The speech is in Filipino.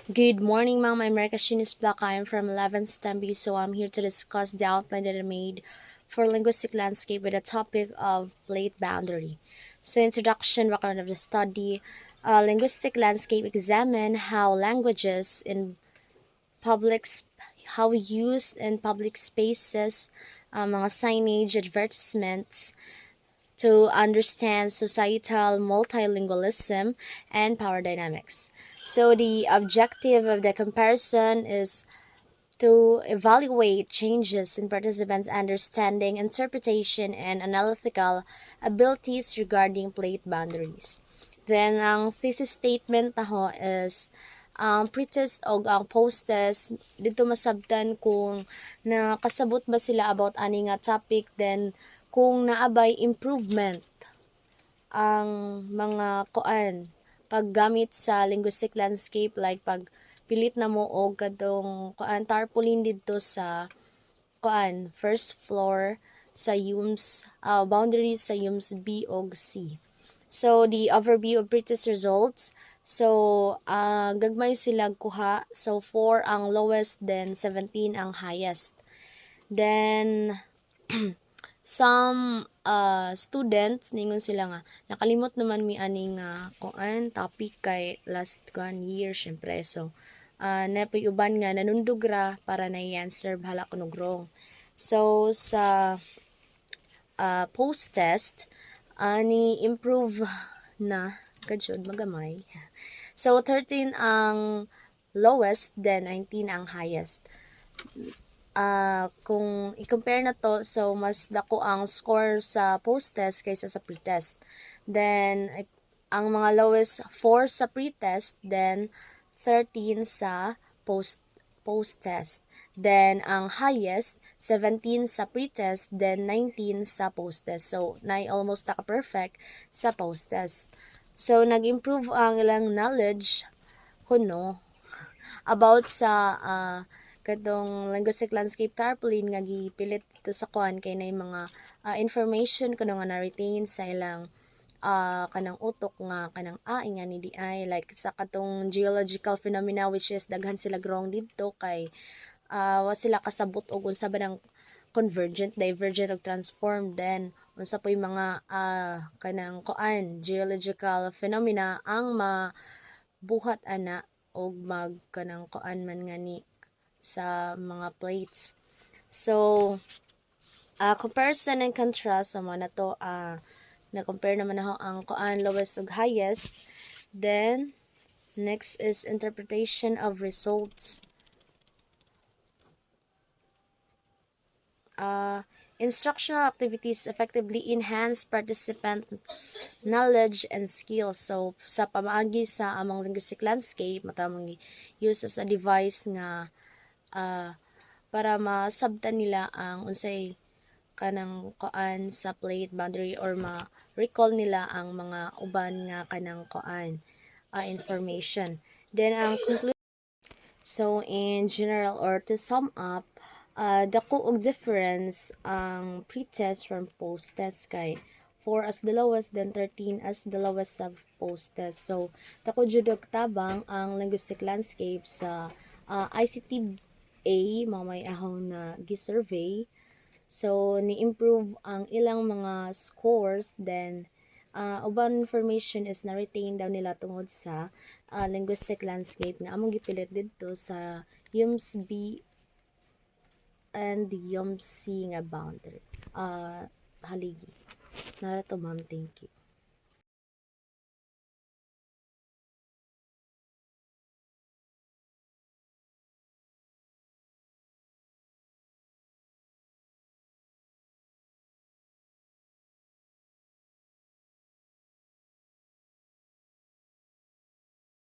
Good morning, ma'am. I'm Erica Shinis Black. I am from 11th STEMB, so I'm here to discuss the outline that I made for linguistic landscape with the topic of plate boundary. So, introduction, background of the study. Linguistic landscape examine how languages in how used in public spaces, mga signage, advertisements, to understand societal multilingualism and power dynamics. So, the objective of the comparison is to evaluate changes in participants' understanding, interpretation, and analytical abilities regarding plate boundaries. Then, ang thesis statement naho is ang pretest o ang post-test dito masabtan kung nakasabot ba sila about ani nga topic, then kung naabay improvement ang mga paggamit sa linguistic landscape, like pag pilit na mo og kadtong tarpaulin didto sa first floor sa UMS, boundaries sa UMS B ug C. So the overview of pretest results. So gagmay sila kuha, so 4 ang lowest, then 17 ang highest. Then some students ningon sila nga nakalimot naman mi ani nga topic kay last year syempre. So napay uban nga nanundog ra para na i-answer bahala kunog wrong. So sa post test ni improve na kadsud magamay. So 13 ang lowest, then 19 ang highest. Kung i-compare na to, so mas dako ang score sa post-test kaysa sa pre-test. Then, ang mga lowest 4 sa pre-test, then 13 sa post-test. Then, ang highest 17 sa pre-test, then 19 sa post-test. So, almost naka-perfect sa post-test. So, nag-improve ang ilang knowledge kuno about sa katong linguistic landscape tarpaulin nga gipilit to sa kay nay mga information kuno nga na-retain sa ilang kanang utok nga kanang nga ni di ay, like sa katong geological phenomena, which is daghan sila grong didto kay wa sila kasabot og unsa ba nang convergent, divergent ug transformed. Then unsa pa yung mga kanang geological phenomena ang mabuhat ana og kanang man nga ni sa mga plates. So comparison and contrast sa mga na to, na-compare naman ako ang lowest ug highest. Then next is interpretation of results. Instructional activities effectively enhance participants' knowledge and skills. So, sa pamaagi sa among linguistic landscape, matamang use as a device nga para masabtan nila ang unsay kanang sa plate boundary, or ma-recall nila ang mga uban nga kanang information. Then, ang conclusion. So, in general, or to sum up, dako og difference ang pre-test from post-test kay 4 as the lowest, then 13 as the lowest sa post-test. So, dako jud og tabang ang linguistic landscape sa ICT-A, may ahong na gi-survey. So, ni-improve ang ilang mga scores, then uban information is na-retain daw nila tungod sa linguistic landscape nga among gipilit didto sa UMS B and the UMS C nga boundary. Haligi. Nara to, ma'am. Thank you.